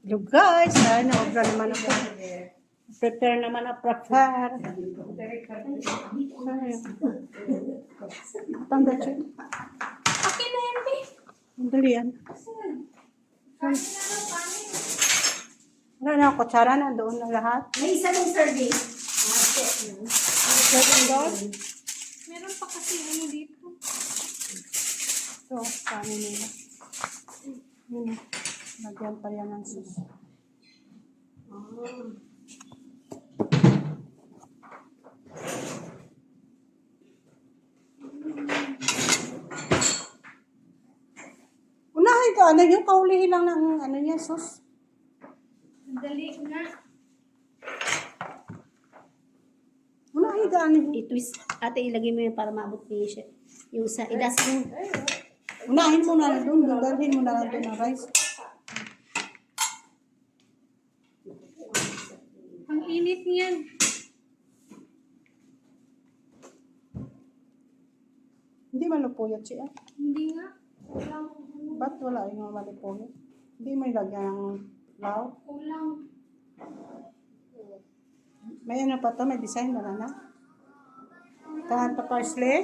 Hello guys, ay na-obra naman ako. Prepare naman ako, prepare. Tanda siya. Akin na yan, babe. Madali yan. Kanin na lang, kanin. Wala na, kutsara na, doon na lahat. May isa ng serving. Second God. Meron pa kasi ano dito. Ito, kanin nila. Yun, lagyan pa yan ng sus. Unahin ka, ano yung kaulihin lang ng ano niya, sus. Dali nga. Unahin ka, ano yung... I-twist. Ate, ilagay mo yun para maabot niya siya. Yung sa idas mo. Unahin mo na doon, dalhin mo na doon ng rice. Ang init niyan. Hindi malupuyat siya. Hindi nga. Kulang. Ba't wala yung malupuyat? Hindi may lagyan ng lao. Kulang. May ano pa to, may design na na. Tahan pa parsley.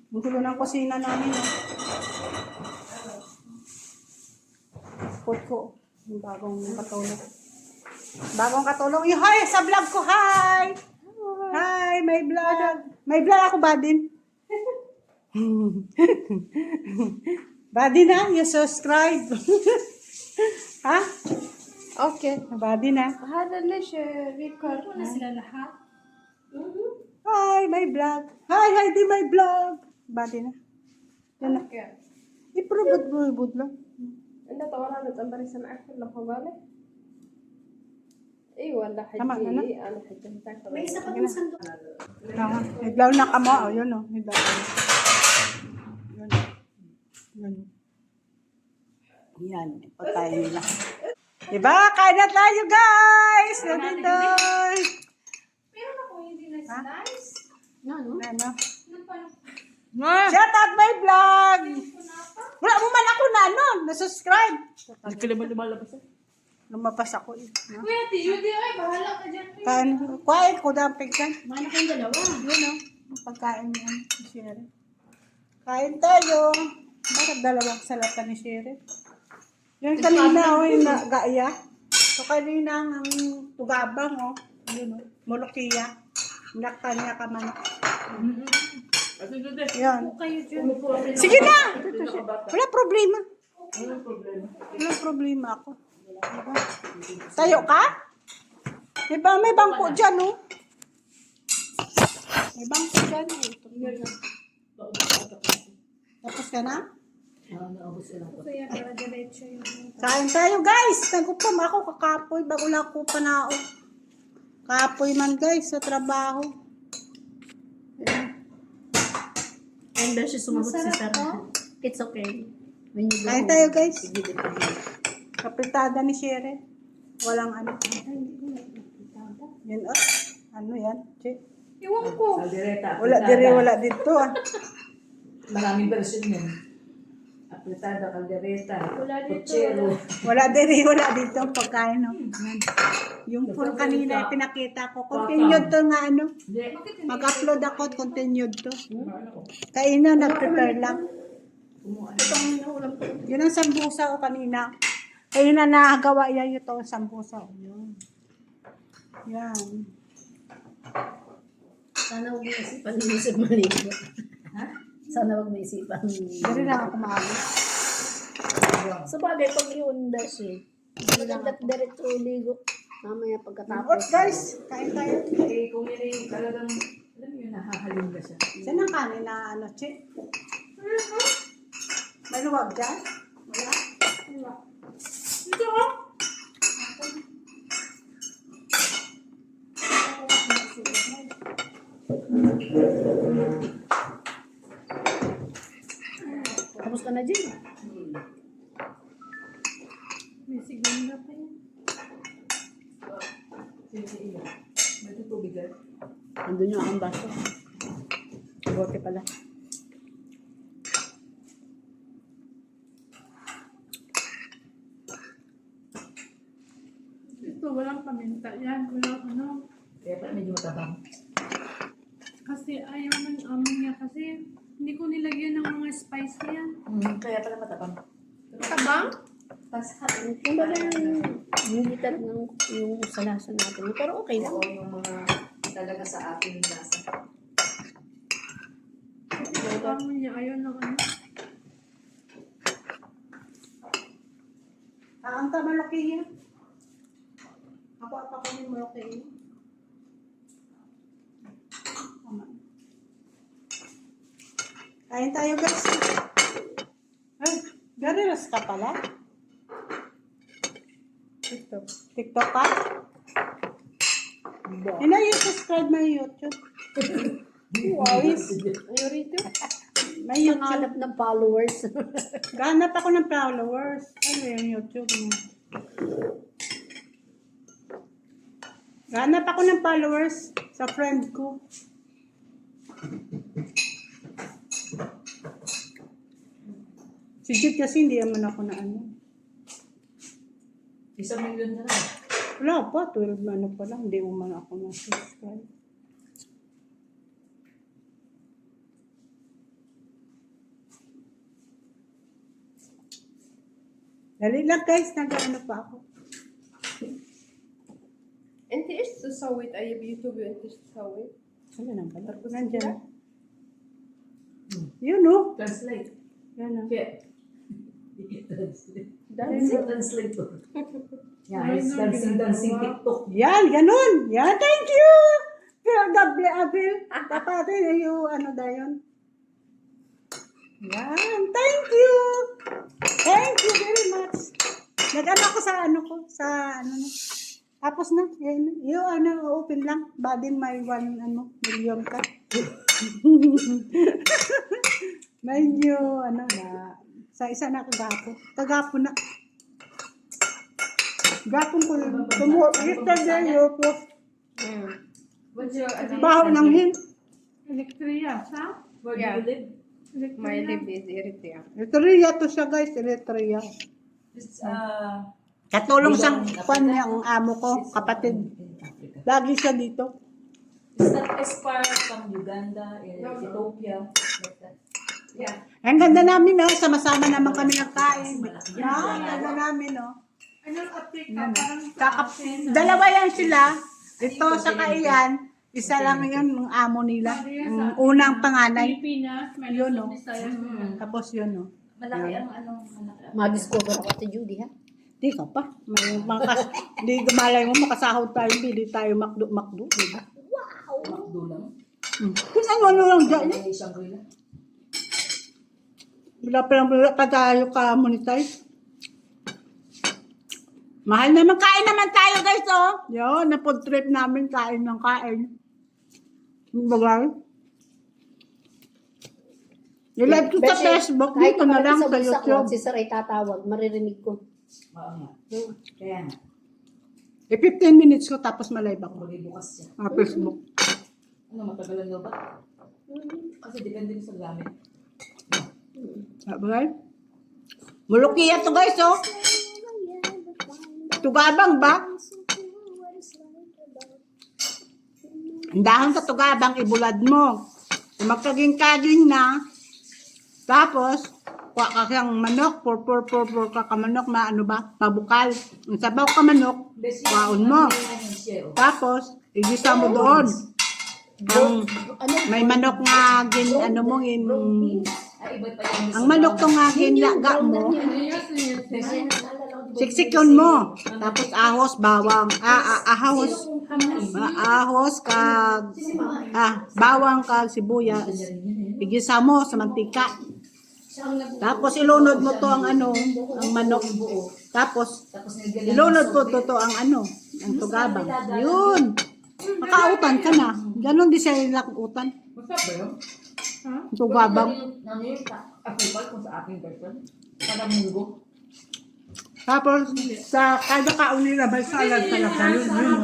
Ang gulo ng kusina namin. Put ko. Yung bagong katulong. Bagong katulong. Yung hi sa vlog ko. Hi! Hi! May vlog. May vlog ako ba din? Badi na, you subscribe. Ha? Okay, badi na. Hada na siya. Record na sila lahat. Hi, my vlog. Hi, di my vlog. Badi na. Yan na. Iprobot lang. Anda tawaran na tambarisan ako lang kumali. Wala Tama, haji. ano? Ano haji ta May isa pa ng sandok. Naglaw na ka mo. Oh, yun o. Naglaw na. Yun. Yun. Yan. Patayin nila. Diba? Kain na tayo, guys! Nandito. Pero ako hindi na slice. Ano? Ano? Ano pa? Shout out my vlog! Wala mo man ako na, ano? Na-subscribe. Hindi ka naman lumalabas. Lumapas ako eh. No? Kuya, Judy, ay, bahala ka dyan. Kain. Kuhain ko damping ka. Mana kayong dalawa. Yun o. Ang pagkain mo. Ni Sherry. Kain tayo. Bakit dalawang salata ni Sherry? Yung kanina o, yung gaya. So kanina ang tugabang o. Yun o. Molokiya. Nakanya ka man. Yan. Kayo dyan. Sige na! Wala problema. Wala problema ako. Diba? Tayo ka? Diba may bangko dyan o. May bangko dyan o. Tapos ka na? Kuya, para diretso yung... Kain tayo guys. Nagutom ako kakapoy. Bago lang ako panao. Kapoy man guys sa trabaho. And then siya sumagot si Sarah. It's okay. When you go Kain home, tayo guys. sige din tayo. Kapitada ni Shere. Walang ano. Yan o. Ano yan? Che. Iwan ko. Wala dire, wala dito ah. Maraming version yan. Apretada, caldereta, Wala dito. kutsero. Wala dire, wala dito ang pagkain. No? Yan. Yung full kanina pinakita ko. Continued to nga ano. Bakit hindi? Mag-upload ako, continued to. Kainan, nag-prepare lang. Yun ang sambusa ko kanina. Ayun na nakagawa yan ito ang sambusa. Yun. Yan. Sana huwag mo isipan ng isip maligo. Sana huwag mo isipan. Dari lang ako maalis. So bagay, pag yun, dashi. Magandang diretso ligo. Mamaya pagkatapos. What guys? Kain tayo. Eh, kung yun ay talagang, alam mo yun, nahahalin ka siya. Saan ang kanin na ano, Che? May luwag dyan? Wala? Wala. Dito ko. Tapos ka na dyan. May sigunda pa yan. May tutubigan. Andun yung akong baso. Bote pala. Ito, walang paminta yan. Walang ano. Kaya pala medyo matabang. Kasi ayaw ng amo niya kasi hindi ko nilagyan ng mga spice yan. Kaya pala matabang. Tabang? Kung ba hindi talaga yung salasa natin. Pero okay lang. Oo, yung mga talaga sa ating lasa. Yung amo niya ayaw ng ano. Ang malaki yan. Ako ni malaki. Tama. Kain tayo guys. Ay, gariras ka pala. TikTok ka? Hindi, you subscribe my YouTube. Wow, Ayaw rito. may YouTube. Nangalap ng followers. Ganap ako ng followers. Ano yung YouTube mo? Ganap ako ng followers sa friend ko. Si Jit kasi hindi naman ako na ano. 1 million na lang. Wala pa, 12 na ano pa lang. Hindi naman ako na subscribe. Dali lang guys, nag-ano pa ako. انت ايش تسوي طيب يوتيوب انت ايش تسوي؟ Ano nang pala? Nandyan. Yun oh. Translate. Yan oh. Kaya. Translate. Dancing? Translator. Yes, dancing TikTok. Yan, ganun. Yan, thank you. Pero double apple. Dapat yung ano da yun. Yan, thank you. Thank you very much. Nag-ano ako sa ano ko, sa ano na. Tapos na, yan. Yung ano, open lang. Badin may 1 million ka. Medyo, ano na, sa isa na kagapo. Kagapo na. Gapon ko yun. Yesterday, yung What's your, baho ng hin. Electria, sa? where do you live? My live is Eritrea. Eritrea to siya guys, Eritrea. Just, Katulong sa kwan niya ang amo ko, kapatid. in Africa. Lagi siya dito. Is that as far from Uganda, Ethiopia, like that? Yeah. Ang ganda namin, no? Sama-sama naman kami nagkain. No, ang ganda namin, no? Anong update ka? Parang Dalawa yan sila. Ito sa kaiyan, isa lang yun, ang amo nila. Ang unang panganay. Pilipinas, may Yun, Luzon, no? Visayas. Tapos yun, no? Malaki ang malaki. Ma-discover ako si Judy, ha? Di ka pa. Di malay mo, makasahod tayo, bili tayo makdo, diba? Makdo lang. Kung ano lang dyan, Ay, Shangri-La. wala pa tayo ka-monetize. Mahal naman, kain naman tayo guys, oh. Yun, na-food trip namin, kain ng kain. Bagay. I-live ko sa Facebook, dito na lang sa YouTube. Si Sir ay tatawag, maririnig ko. Oo nga. Kaya nga. 15 minutes ko, tapos malive ako. Bukas siya. Facebook. Ano, matagalan daw ba? Kasi depende rin sa gamit. Bagay. Mulukiya to guys, oh. Tugabang ba? Dahan ka tugabang, ibulad mo. Kung magkaging-kaging na, tapos, kuha ka kang manok, pur ka manok, maano ba? Mabukal. Ang sabaw ka manok, waon mo. Tapos, igisa mo doon. May manok nga gin, ano mo, ang manok to nga ginlaga mo. Siksikon mo. Tapos ahos, bawang. Ahos kag bawang kag sibuyas. Igisa mo sa mantika. Tapos ilunod mo to ang ano, ang manok. Tapos ilunod ko to ang ano, ang tugabang. Yun. Makautan ka na. Ganon di siya utan. Masarap ba yun? Tugabang. Ano yung approval kung sa aking person? Parang munggo. Tapos sa kada kaon nila may salad talaga yun. Yun.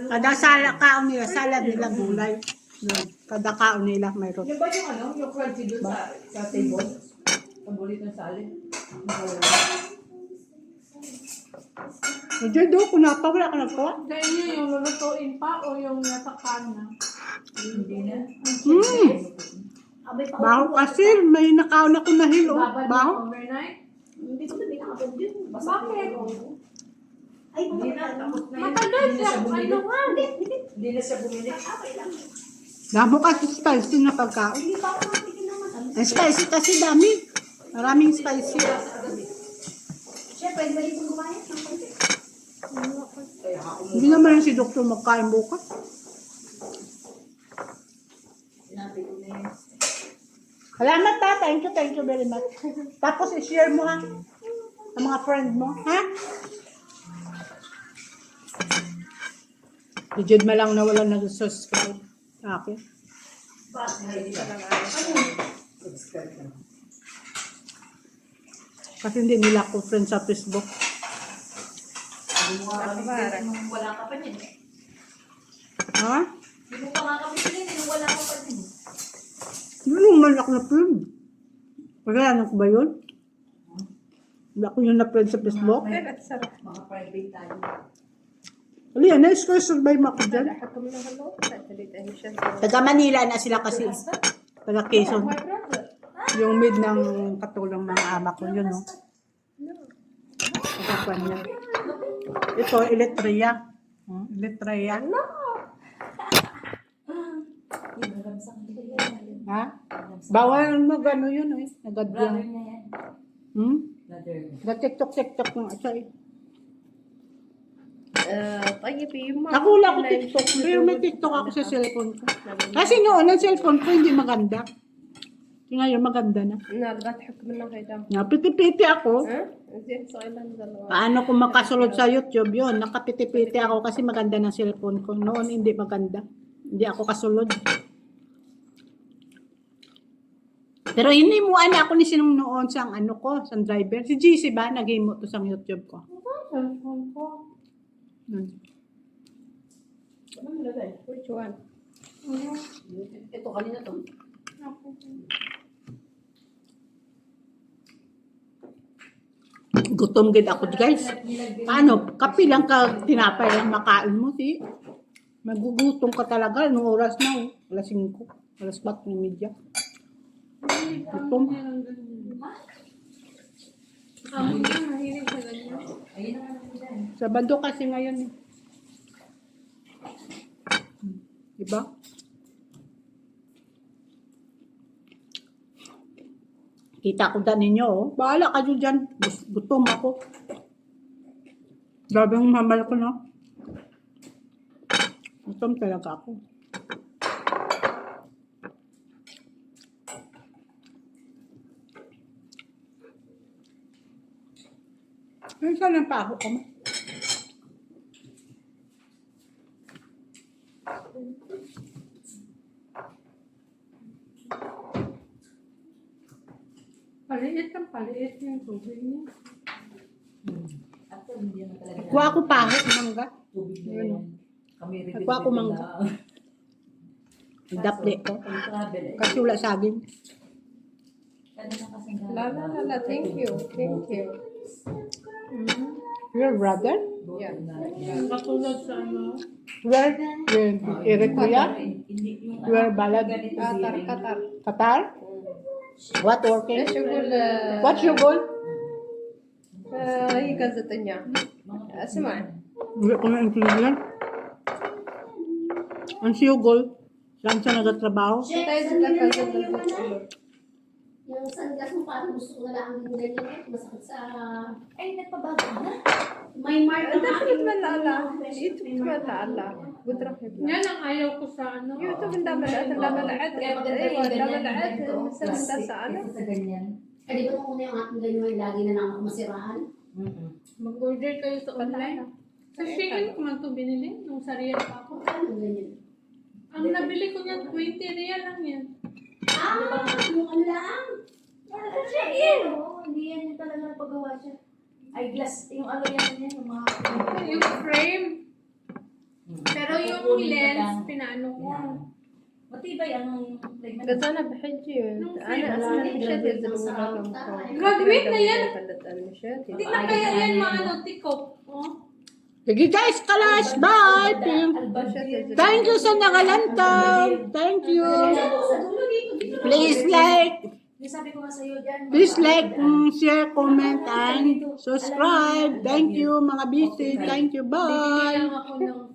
Kada kaon nila salad nila gulay. Yun. Kada kaon nila mayroon. Yung ba yung ano, yung crunchy doon sa table? Paborito ng salad? Hindi do, kunapa, wala ka nagkawa. Dahil niya yung lulutuin pa o yung natakan na. Hindi na. Abay pa Baho kasi, may nakaon ako na hilo. Babad Baho. na overnight. Hindi ko na binakabad yun. Bakit? Ay, Hindi na. Tapos na yun. Matagal Hindi na siya. siya bumili. Ano nga? Hindi na siya bumili. Damo kasi spicy na pagkaon. Hindi pa ako natigil naman. Ang spicy kasi dami. Maraming spicy. Siyempre, pwede ba itong kumain ng konti? Hindi naman si doktor magkain bukas. Sinabi ko na yun. Salamat ta. Thank you very much. Tapos i-share mo ha. Ang mga friend mo. Ha? Si Jed lang na wala nag-subscribe sa akin. Subscribe na. Kasi hindi nila ako friend sa Facebook. Hindi mo nga kami pili nung wala ka pa niyan. Ha? Hindi mo pa nga kami pili nung wala ka pa din. Yung man ako na friend. Pagkakaano ko ba yun? Hindi ako yung na-friend sa Facebook. Mga private tayo. Ali, na-exclusive by mo ako dyan. حكم له الله تدري أي شيء Taga Manila na sila kasi. Taga Quezon. Yung mid ng katulong mga ama ko yun, no? Pagkakuan niya. Ito, Eletria. Eletria. Ha? Bawal mo gano yun, eh. Brother Nagadyan. niya yan. Brother niya. Nag-tiktok mo. Sorry. طيب يما Ako wala ako TikTok. Pero may TikTok ako sa cellphone ko. Kasi noon, ang cellphone ko hindi maganda. Ngayon maganda na. لا لا تحكم منه غيدا Napiti-piti ako. زين صايله نزل Paano ko makasulod sa YouTube yun? Nakapiti-piti ako kasi maganda ng cellphone ko. Noon hindi maganda. Hindi ako kasulod. Pero hinimuan ako ni sinong noon sa ano ko, sa driver. Si GC ba? Naghimo to sa YouTube ko. Cellphone ko. which one Ito, kanina to. Gutom gid ako guys. Paano? Kapi lang ka tinapay lang makain mo si. Magugutom ka talaga. Anong oras na? Alas 5. Alas 4 ng media. Gutom. Amo niya, mahilig sa ganyan. Ayun ang ano yan. Sabado kasi ngayon. Eh. Diba? Kita ko da ninyo, oh. Bahala kayo dyan. Gutom ako. Grabe ang mamal ko, no? Gutom talaga ako. Ay, saan ang paho ko mo? Paliit yung tubig niya. At hindi naman talaga. Nagkuha ako paho, mangga. Tubig na Ano? yan. Kami rin. Nagkuha ako mangga. Daple ko. Pag-travel eh. Kasi wala saging. Ano na kasing لا لا لا لا thank you Your brother? yeah Katulad sa ano. Where? With Eritrea? Hindi yung Where balad? قطر قطر Qatar? What working? ايش يقول What's your goal? هي gazetanya اسمع Hindi ko na-intindihan. Ang siyo goal? Saan siya nagatrabaho? تايز لك gazetanya Yung sunglass mo, parang gusto ko na lang yung ganyan eh. Masakit sa... Ay, nagpabago na. May mark انت ang شو تتمنى الله يوتيوب تتمنى الله قلت رحب Yan ang ayaw ko sa ano. يوتيوب عندما لعت Kaya maganda ايوه yung عندما ganyan. لعت ganito. مثلا ساعه Ito sa ganyan. Eh, di ba nung una yung ating ganyan, lagi na lang ako masirahan? Mag-order kayo sa online. Sa Shein ko man ito binili. Nung sa Real pa ako. Ano ganyan? Ang nabili ko niyan, 20 real lang yan. Ah, yung ano lang? Oo, hindi yan yung talaga napagawa siya. Ay, glass. Yung ano yan, yung mga... Yung frame. Pero yung lens, pinaano ko. Matibay ang... بس انا بحجي انا اصلا مشيت Graduate na yan. مشيت Hindi na kaya yan maano, tikop. Oh. Sige guys, kalas, bye! Thank you sa nakalantaw. Thank you. Please like, Sabi ko nga sa'yo dyan. share, comment, and subscribe. Thank you mga busy. Thank you, bye! Bibili lang ako ng